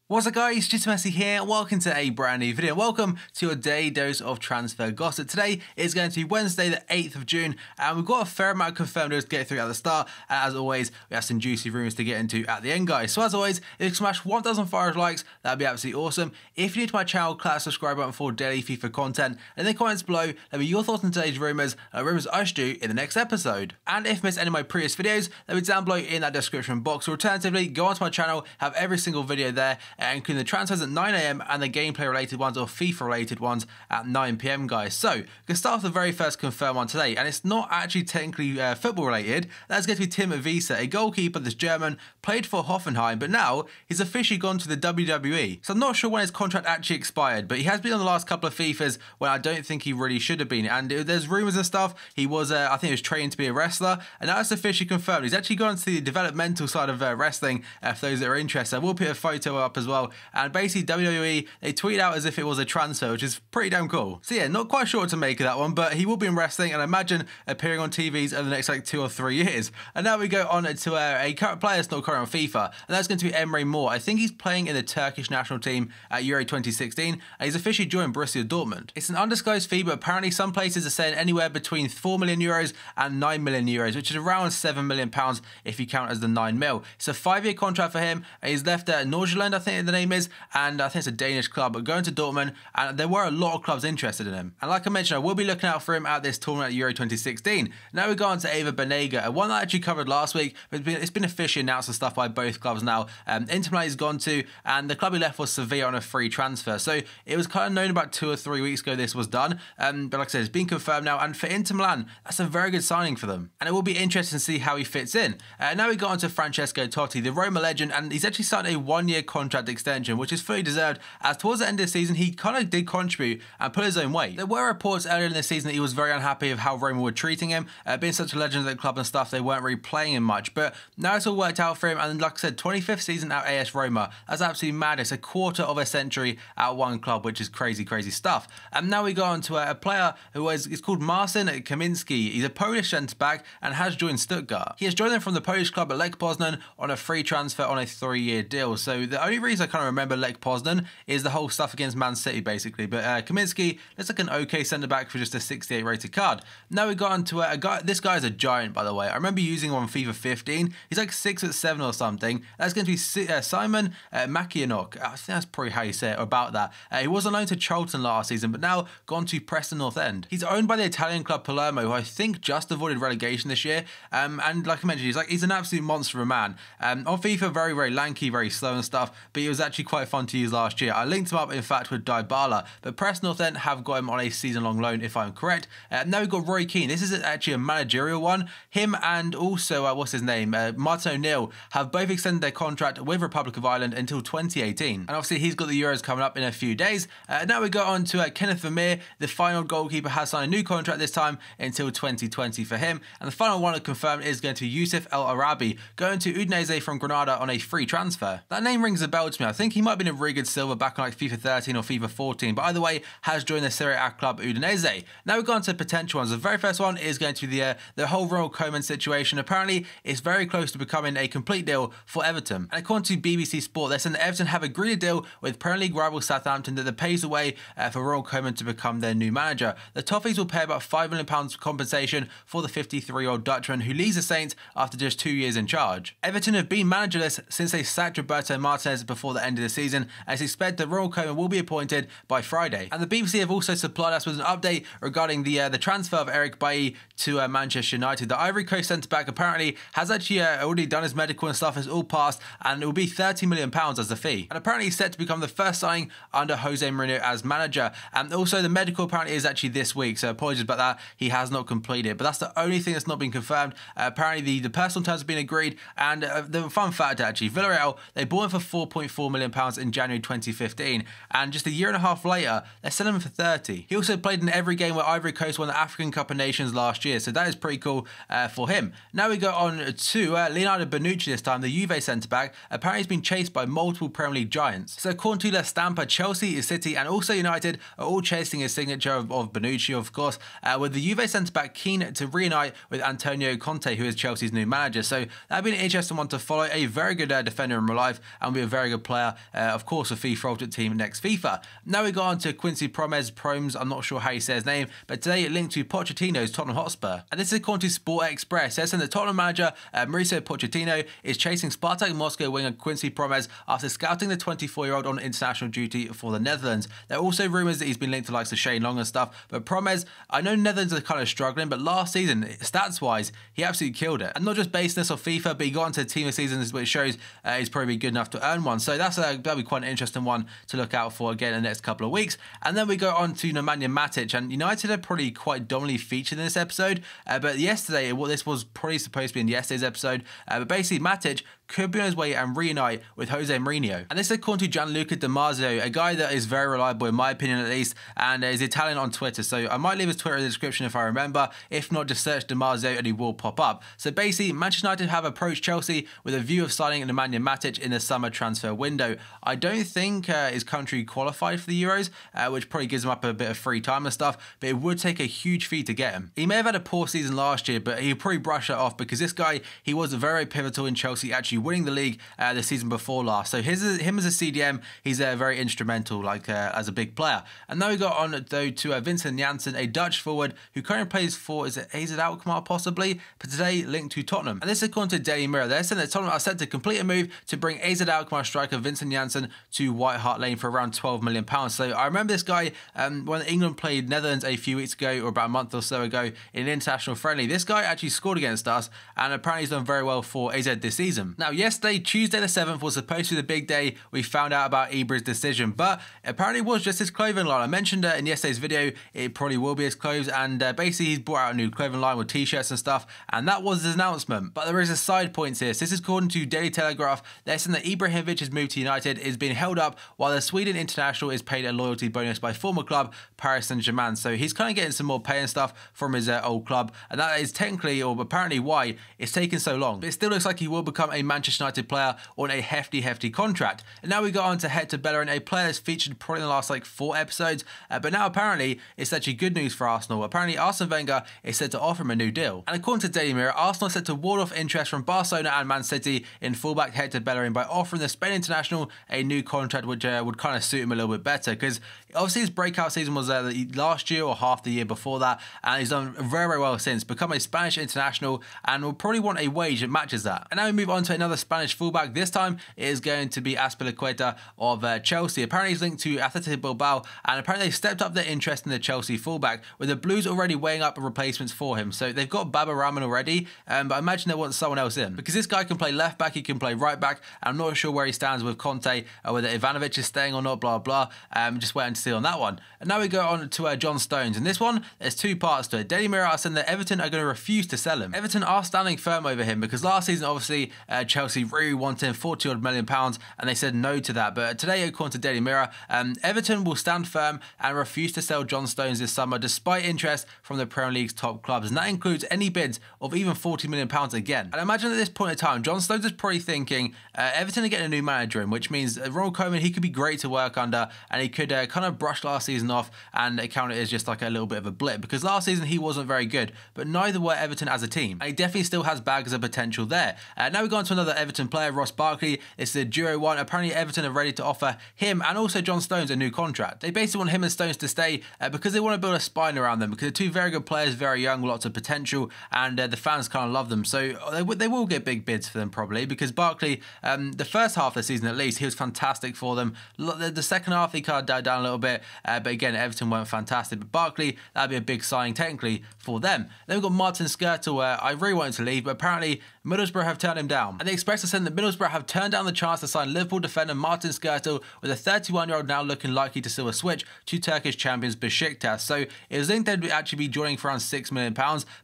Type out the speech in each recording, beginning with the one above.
What's up guys, just Messi here, welcome to a brand new video. Welcome to your daily dose of transfer gossip. Today is going to be Wednesday the 8th of June and we've got a fair amount of confirmed news to get through at the start. And as always, we have some juicy rumours to get into at the end guys. So as always, if you can smash 1,500 likes, that'd be absolutely awesome. If you're new to my channel, click that subscribe button for daily FIFA content. And in the comments below, let me your thoughts on today's rumours I should do in the next episode. And if you missed any of my previous videos, let me down below in that description box. Or alternatively, go onto my channel, have every single video there, including the transfers at 9 AM and the gameplay related ones or FIFA related ones at 9 PM guys. So, we can start with the very first confirmed one today, and it's not actually technically football related. That's going to be Tim Wiese, a goalkeeper that's German, played for Hoffenheim, but now he's officially gone to the WWE. So I'm not sure when his contract actually expired, but he has been on the last couple of FIFAs when I don't think he really should have been. And there's rumours and stuff. He was, I think he was training to be a wrestler, and now it's officially confirmed. He's actually gone to the developmental side of wrestling, for those that are interested. I will put a photo up as well. And basically WWE, they tweet out as if it was a transfer, which is pretty damn cool. So yeah, not quite sure what to make of that one, but he will be in wrestling and I imagine appearing on TVs over the next like 2 or 3 years. And now we go on to a current player that's not current on FIFA, and that's going to be Emre Mor. I think he's playing in the Turkish national team at Euro 2016, and he's officially joined Borussia Dortmund. It's an undisclosed fee, but apparently some places are saying anywhere between 4 million euros and 9 million euros, which is around 7 million pounds if you count as the 9 mil. It's a 5-year contract for him. He's left at Nordsjælland, I think the name is, and I think it's a Danish club, but going to Dortmund, and there were a lot of clubs interested in him. And like I mentioned, I will be looking out for him at this tournament at Euro 2016. Now we go on to AUBAMEYANG, one that I actually covered last week, but it's been officially announced and stuff by both clubs now. Inter Milan he's gone to, and the club he left was Sevilla on a free transfer. So it was kind of known about 2 or 3 weeks ago this was done, but like I said, it's been confirmed now, and for Inter Milan, that's a very good signing for them. And it will be interesting to see how he fits in. Now we got on to Francesco Totti, the Roma legend, and he's actually signed a 1-year contract extension, which is fully deserved, as towards the end of the season he kind of did contribute and put his own weight. There were reports earlier in the season that he was very unhappy of how Roma were treating him, being such a legend at the club and stuff, they weren't really playing him much, but now it's all worked out for him, and like I said, 25th season at AS Roma, that's absolutely mad. It's a quarter of a century at one club, which is crazy stuff. And now we go on to a player who is called Marcin Kaminski. He's a Polish centre-back and has joined Stuttgart. He has joined them from the Polish club at Lech Poznan on a free transfer on a 3-year deal. So the only reason I kind of remember Lech Poznan is the whole stuff against Man City basically, but Kaminski looks like an okay centre-back for just a 68 rated card. Now we got on to a guy, this guy is a giant by the way. I remember using him on FIFA 15, he's like 6'7" or something. That's going to be Simon Makianok. I think that's probably how you say it about that. He was on loan to Charlton last season, but now gone to Preston North End. He's owned by the Italian club Palermo, who I think just avoided relegation this year, and like I mentioned, he's an absolute monster of a man. On FIFA, very lanky, very slow and stuff, but he was actually quite fun to use last year. I linked him up in fact with Dybala, but Preston North End have got him on a season-long loan if I'm correct. Now we've got Roy Keane. This is actually a managerial one. Him and also, what's his name, Martin O'Neill have both extended their contract with Republic of Ireland until 2018. And obviously he's got the Euros coming up in a few days. Now we go on to Kenneth Vermeer. The final goalkeeper has signed a new contract this time until 2020 for him. And the final one confirmed is going to be Youssef El Arabi, going to Udinese from Granada on a free transfer. That name rings a bell to me. I think he might have been a really good silver back on like FIFA 13 or FIFA 14, but either way, has joined the Serie A club Udinese. Now we've gone to potential ones. The very first one is going to be the whole Ronald Koeman situation. Apparently, it's very close to becoming a complete deal for Everton. And according to BBC Sport, they're saying that Everton have agreed a deal with Premier League rival Southampton that paves the way for Ronald Koeman to become their new manager. The Toffees will pay about £5 million compensation for the 53-year-old Dutchman who leaves the Saints after just 2 years in charge. Everton have been managerless since they sacked Roberto Martinez before the end of the season, and it's expected that Ronald Koeman will be appointed by Friday. And the BBC have also supplied us with an update regarding the transfer of Eric Bailly to Manchester United. The Ivory Coast centre-back apparently has actually already done his medical and stuff, has all passed, and it will be £30 million as the fee. And apparently he's set to become the first signing under Jose Mourinho as manager. And also the medical apparently is actually this week, so apologies about that. He has not completed it, but that's the only thing that's not been confirmed. Apparently the personal terms have been agreed, and the fun fact actually, Villarreal, they bought him for £4.4 million in January 2015, and just a year and a half later, they're selling him for 30. He also played in every game where Ivory Coast won the African Cup of Nations last year, so that is pretty cool for him. Now we go on to Leonardo Bonucci this time, the Juve centre-back. Apparently he's been chased by multiple Premier League giants. So according to La Stampa, Chelsea, City and also United are all chasing his signature of Bonucci, of course, with the Juve centre-back keen to reunite with Antonio Conte, who is Chelsea's new manager. So that'd be an interesting one to follow. A very good defender in real life and will be a very good good player, of course, for FIFA Ultimate Team next FIFA. Now we go on to Quincy Promes, I'm not sure how you say his name, but today it linked to Pochettino's Tottenham Hotspur. And this is according to Sport Express. They're saying the Tottenham manager, Mauricio Pochettino, is chasing Spartak Moscow winger Quincy Promes after scouting the 24-year-old on international duty for the Netherlands. There are also rumours that he's been linked to likes of Shane Long and stuff, but Promes, I know Netherlands are kind of struggling, but last season, stats-wise, he absolutely killed it. And not just based on this off FIFA, but he got into the team of seasons, which shows he's probably good enough to earn one. So that'll be quite an interesting one to look out for again in the next couple of weeks. And then we go on to Nemanja Matic, and United are probably quite dominantly featured in this episode, but yesterday, this was probably supposed to be in yesterday's episode, but basically Matic could be on his way and reunite with Jose Mourinho. And this is according to Gianluca Di Marzio, a guy that is very reliable in my opinion at least, and is Italian on Twitter. So I might leave his Twitter in the description if I remember. If not, just search Di Marzio and he will pop up. So basically, Manchester United have approached Chelsea with a view of signing Nemanja Matic in the summer transfer window. I don't think his country qualified for the Euros, which probably gives him up a bit of free time and stuff, but it would take a huge fee to get him. He may have had a poor season last year, but he'll probably brush it off because this guy, he was very pivotal in Chelsea actually winning the league the season before last. So him as a CDM, he's very instrumental as a big player. And now we got on though to Vincent Janssen, a Dutch forward who currently plays for, is it AZ Alkmaar possibly, but today linked to Tottenham. And this is according to Daily Mirror. They're saying that Tottenham are set to complete a move to bring AZ Alkmaar striker Vincent Janssen to White Hart Lane for around £12 million. So I remember this guy when England played Netherlands a few weeks ago, or about a month or so ago, in an international friendly. This guy actually scored against us, and apparently he's done very well for AZ this season. Now, yesterday, Tuesday the 7th, was supposed to be the big day we found out about Ibra's decision, but apparently it was just his clothing line. I mentioned in yesterday's video, it probably will be his clothes, and basically he's brought out a new clothing line with t-shirts and stuff, and that was his announcement. But there is a side point here. So this is according to Daily Telegraph. They're saying that Ibrahimovic's move to United is being held up while the Sweden international is paid a loyalty bonus by former club Paris Saint-Germain. So he's kind of getting some more pay and stuff from his old club, and that is technically, or apparently, why it's taken so long. But it still looks like he will become a Manchester United player on a hefty contract. And now we go on to Hector Bellerin, a player that's featured probably in the last 4 episodes, but now apparently it's actually good news for Arsenal. Apparently Arsene Wenger is said to offer him a new deal. And according to Daily Mirror, Arsenal is said to ward off interest from Barcelona and Man City in fullback Hector Bellerin by offering the Spain international a new contract, which would kind of suit him a little bit better, because obviously his breakout season was last year or half the year before that, and he's done very well since, become a Spanish international, and will probably want a wage that matches that. And now we move on to another Spanish fullback. This time it is going to be Azpilicueta of Chelsea. Apparently he's linked to Athletic Bilbao, and apparently they've stepped up their interest in the Chelsea fullback, with the Blues already weighing up replacements for him. So they've got Baba Rahman already, but I imagine they want someone else in, because this guy can play left back, he can play right back. I'm not sure where he stands with Conte, or whether Ivanovic is staying or not, blah blah. Just waiting to see on that one. And now we go on to John Stones, and this one, there's 2 parts to it. Daily Mirror are saying that Everton are going to refuse to sell him. Everton are standing firm over him, because last season obviously Chelsea really wanted him, £40 million, and they said no to that. But today, according to Daily Mirror, Everton will stand firm and refuse to sell John Stones this summer, despite interest from the Premier League's top clubs, and that includes any bids of even £40 million again. And I imagine at this point in time, John Stones is probably thinking Everton are getting a new manager in, which means Ronald Koeman, he could be great to work under, and he could kind of brush last season off and count it as just a little bit of a blip, because last season he wasn't very good, but neither were Everton as a team, and he definitely still has bags of potential there. Now we go on to another Everton player, Ross Barkley. It's the duo one. Apparently Everton are ready to offer him and also John Stones a new contract. They basically want him and Stones to stay because they want to build a spine around them, because they're 2 very good players, very young, lots of potential, and the fans kind of love them. So they will get big bids for them probably, because Barkley, the first half of the season at least, he was fantastic for them. The second half he kind of died down a little bit, but again Everton weren't fantastic. But Barkley, that'd be a big signing technically for them. Then we've got Martin Skrtel, where I really wanted to leave, but apparently Middlesbrough have turned him down. And the Express are saying that Middlesbrough have turned down the chance to sign Liverpool defender Martin Skrtel, with a 31-year-old now looking likely to still a switch to Turkish champions Besiktas. So it was linked they'd actually be joining for around £6 million,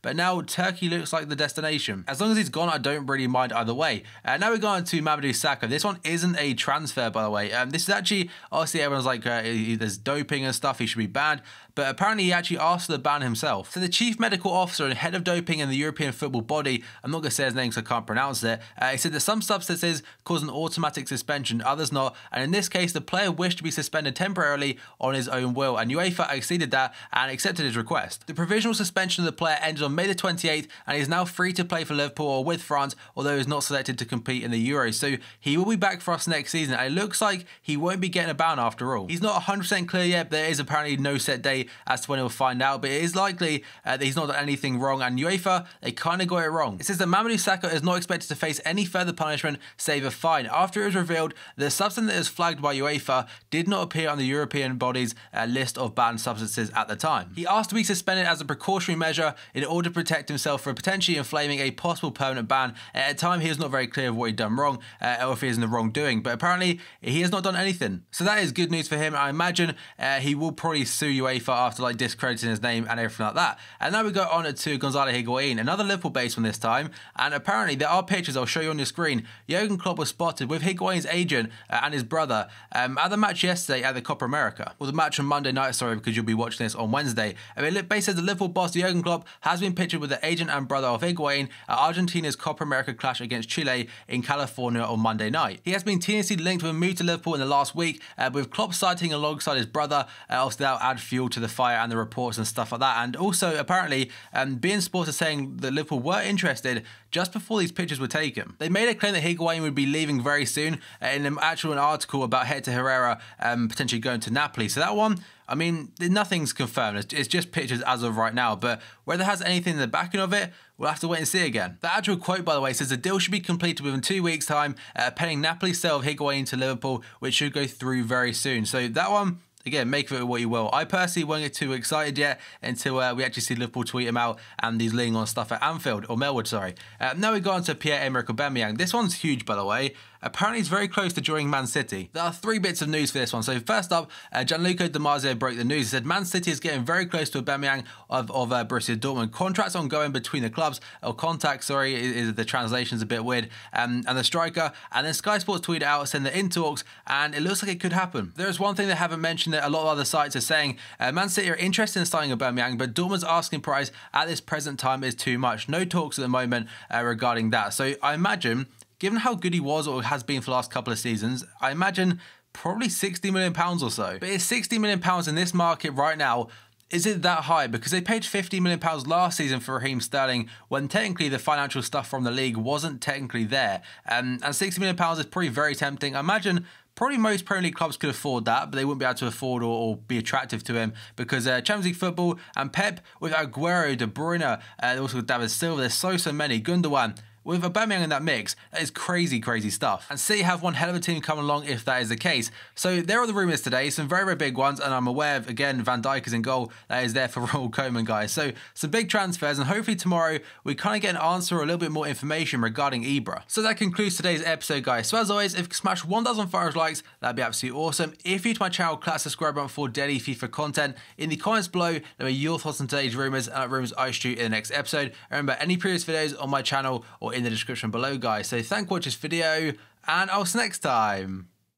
but now Turkey looks like the destination. As long as he's gone, I don't really mind either way. Now we're going to Mamadou Sakho. This one isn't a transfer, by the way. This is actually, obviously everyone's like, there's doping and stuff, he should be banned, but apparently he actually asked for the ban himself. So the chief medical officer and head of doping in the European football body, I'm not going to say his name spelling, so I can't pronounce it. He said that some substances cause an automatic suspension, others not, and in this case, the player wished to be suspended temporarily on his own will, and UEFA acceded that and accepted his request. The provisional suspension of the player ended on May the 28th, and he is now free to play for Liverpool or with France, although he's not selected to compete in the Euros. So he will be back for us next season, and it looks like he won't be getting a ban after all. He's not 100% clear yet, but there is apparently no set date as to when he'll find out, but it is likely that he's not done anything wrong, and UEFA, they kind of got it wrong. It says that Mamadou Sakho is not expected to face any further punishment save a fine. After it was revealed, the substance that is flagged by UEFA did not appear on the European body's list of banned substances at the time. He asked to be suspended as a precautionary measure in order to protect himself from potentially inflaming a possible permanent ban. At the time, he was not very clear of what he'd done wrong or if he was in the wrongdoing, but apparently he has not done anything. So that is good news for him. I imagine he will probably sue UEFA after like discrediting his name and everything like that. And now we go on to Gonzalo Higuaín, another Liverpool-based one this time, and apparently there are pictures I'll show you on your screen. Jurgen Klopp was spotted with Higuaín's agent and his brother at the match yesterday at the Copa America. Well, the match on Monday night, sorry, because you'll be watching this on Wednesday. Basically says the Liverpool boss Jurgen Klopp has been pictured with the agent and brother of Higuaín at Argentina's Copa America clash against Chile in California on Monday night. He has been tenuously linked with a move to Liverpool in the last week, with Klopp citing alongside his brother. Obviously that'll add fuel to the fire and the reports and stuff like that. And also apparently beIN Sports is saying that Liverpool were interested just before these pictures were taken. They made a claim that Higuaín would be leaving very soon in an article about Hector Herrera potentially going to Napoli. So that one, I mean, nothing's confirmed. It's just pictures as of right now, but whether it has anything in the backing of it, we'll have to wait and see again. The actual quote, by the way, says the deal should be completed within 2 weeks' time, pending Napoli's sale of Higuaín to Liverpool, which should go through very soon. So that one, again, make of it what you will. I personally won't get too excited yet until we actually see Liverpool tweet him out and he's leaning on stuff at Anfield, or Melwood, sorry. Now we go on to Pierre-Emerick Aubameyang. This one's huge, by the way. Apparently he's very close to joining Man City. There are 3 bits of news for this one. So first up, Gianluca Di Marzio broke the news. He said Man City is getting very close to Aubameyang of Borussia Dortmund. Contracts ongoing between the clubs, or contact, sorry, is the translation's a bit weird, and the striker. And then Sky Sports tweeted out saying they're in talks, and it looks like it could happen. There is one thing they haven't mentioned that a lot of other sites are saying. Man City are interested in signing Aubameyang, but Dortmund's asking price at this present time is too much. No talks at the moment regarding that. So I imagine, given how good he was or has been for the last couple of seasons, I imagine probably £60 million or so. But is £60 million in this market right now, is it that high? Because they paid £50 million last season for Raheem Sterling when technically the financial stuff from the league wasn't technically there. And £60 million is probably very tempting. I imagine probably most Premier League clubs could afford that, but they wouldn't be able to afford or be attractive to him because Champions League football and Pep with Aguero, De Bruyne, also with David Silva, there's so many, Gundogan. With Aubameyang in that mix, that is crazy stuff. And City have one hell of a team coming along if that is the case. So there are the rumours today, some very big ones, and I'm aware of, again, Van Dijk is in goal. That is there for Ronald Koeman, guys. So some big transfers, and hopefully tomorrow we kind of get an answer or a little bit more information regarding Ibra. So that concludes today's episode, guys. So as always, if you can smash 1,000 likes, that'd be absolutely awesome. If you're to my channel, click that subscribe button for daily FIFA content. In the comments below, let me know your thoughts on today's rumours and rumours I shoot in the next episode. Remember, any previous videos on my channel or in the description below, guys. So thank you for watching this video, and I'll see you next time.